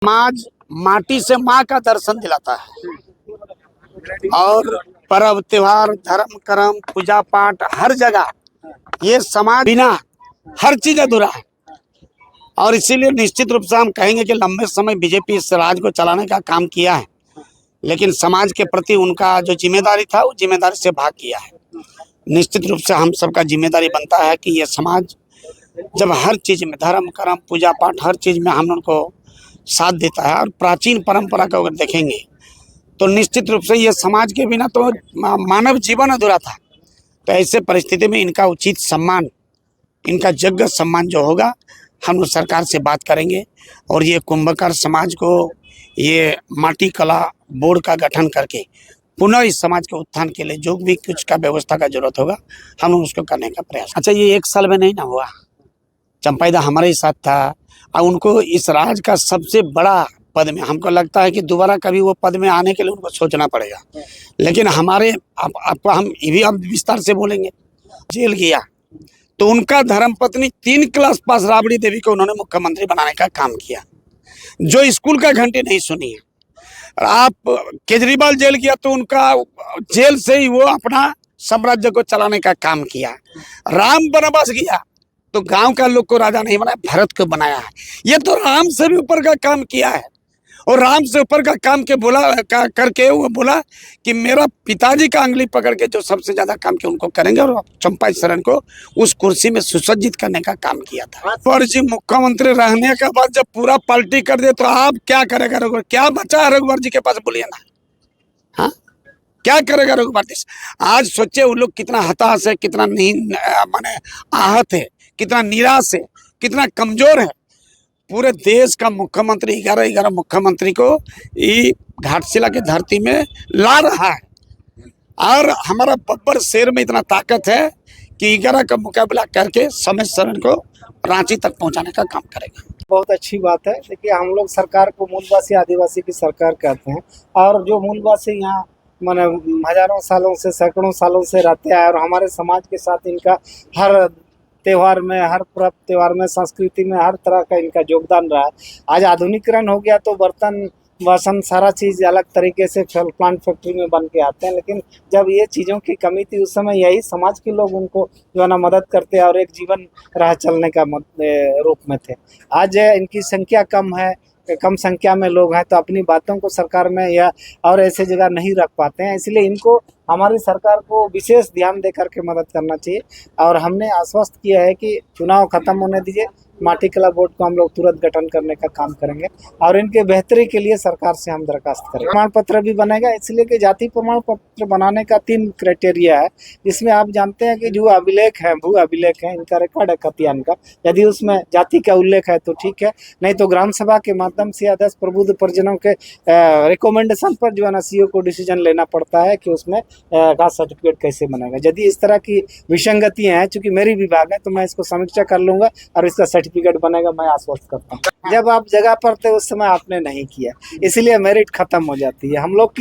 समाज माटी से माँ का दर्शन दिलाता है और पर्व त्योहार धर्म कर्म पूजा पाठ हर जगह ये समाज बिना हर चीज अधूरा है। और इसीलिए निश्चित रूप से हम कहेंगे कि लंबे समय बीजेपी इस राज्य को चलाने का काम किया है, लेकिन समाज के प्रति उनका जो जिम्मेदारी था वो जिम्मेदारी से भाग किया है। निश्चित रूप से हम सबका जिम्मेदारी बनता है कि ये समाज जब हर चीज में धर्म कर्म पूजा पाठ हर चीज में हम उनको साथ देता है और प्राचीन परंपरा को अगर देखेंगे तो निश्चित रूप से ये समाज के बिना तो मानव जीवन अधूरा था। तो ऐसे परिस्थिति में इनका उचित सम्मान, इनका जगह सम्मान जो होगा हम लोग सरकार से बात करेंगे और ये कुंभकार समाज को ये माटी कला बोर्ड का गठन करके पुनः इस समाज के उत्थान के लिए जो भी कुछ का व्यवस्था का जरूरत होगा हम लोग उसको करने का प्रयास। अच्छा, ये एक साल में नहीं ना हुआ, चंपाइदा हमारे ही साथ था और उनको इस राज्य का सबसे बड़ा पद में हमको लगता है कि दोबारा कभी वो पद में आने के लिए उनको सोचना पड़ेगा। लेकिन हमारे हम ये भी अब विस्तार से बोलेंगे, जेल गया तो उनका धर्मपत्नी 3 क्लास पास राबड़ी देवी को उन्होंने मुख्यमंत्री बनाने का काम किया, जो स्कूल का घंटे नहीं सुनी है। आप केजरीवाल जेल गया तो उनका जेल से ही वो अपना साम्राज्य को चलाने का काम किया। राम वनवास गया तो गांव का लोग को राजा नहीं बनाया, भरत को बनाया है। ये तो राम से भी ऊपर का काम किया है और राम से ऊपर का काम के करके वो बोला कि मेरा पिताजी का अंगुली पकड़ के जो सबसे ज्यादा काम किया उनको करेंगे और चंपाई शरण को उस कुर्सी में सुसज्जित करने का काम किया था। और जी मुख्यमंत्री रहने के बाद जब पूरा पलटी कर दे तो आप क्या करेगा रघुवर? क्या बचा है रघुवर जी के पास, बोलिए ना। हाँ, क्या करेगा रघुवर जी? आज सोचे वो लोग कितना हताश है, कितना माने आहत है, कितना निराश है, कितना कमजोर है। पूरे देश का मुख्यमंत्री 11 मुख्यमंत्री को ये घाटशिला की धरती में ला रहा है और हमारा बब्बर शेर में इतना ताकत है कि 11 का मुकाबला करके समय शरण को रांची तक पहुंचाने का काम करेगा। बहुत अच्छी बात है। देखिए, हम लोग सरकार को मूलवासी आदिवासी की सरकार कहते हैं और जो मूलवासी यहाँ माने हजारों सालों से सैकड़ों सालों से रहते हैं और हमारे समाज के साथ इनका हर त्योहार में, हर पर्व त्योहार में, संस्कृति में हर तरह का इनका योगदान रहा है। आज आधुनिकीकरण हो गया तो बर्तन वासन सारा चीज़ अलग तरीके से प्लांट फैक्ट्री में बन के आते हैं, लेकिन जब ये चीज़ों की कमी थी उस समय यही समाज के लोग उनको जो है ना मदद करते और एक जीवन राह चलने का रूप में थे। आज इनकी संख्या कम है, कम संख्या में लोग हैं तो अपनी बातों को सरकार में या और ऐसे जगह नहीं रख पाते हैं, इसलिए इनको हमारी सरकार को विशेष ध्यान देकर के मदद करना चाहिए। और हमने आश्वस्त किया है कि चुनाव खत्म होने दीजिए, माटी कला बोर्ड को हम लोग तुरंत गठन करने का काम करेंगे और इनके बेहतरी के लिए सरकार से हम दरखास्त करेंगे। प्रमाण पत्र भी बनेगा, इसलिए कि जाति प्रमाण पत्र बनाने का 3 क्राइटेरिया है, जिसमें आप जानते हैं कि जो अभिलेख है, भू अभिलेख है, इनका रिकॉर्ड है खतियान का, यदि उसमें जाति का उल्लेख है तो ठीक है, नहीं तो ग्राम सभा के माध्यम से या 10 प्रबुद्ध परिजनों के रिकमेंडेशन पर जो है ना सीओ को डिसीजन लेना पड़ता है कि उसमें कास्ट सर्टिफिकेट कैसे बनेगा। यदि इस तरह की विसंगतियां हैं, चूंकि मेरी विभाग है तो मैं इसको समीक्षा कर लूंगा और इसका सर्टिफिकेट बनेगा, मैं आश्वस्त करता हूँ। जब आप जगह पर थे उस समय आपने नहीं किया, इसलिए मेरिट खत्म हो जाती है। हम लोग की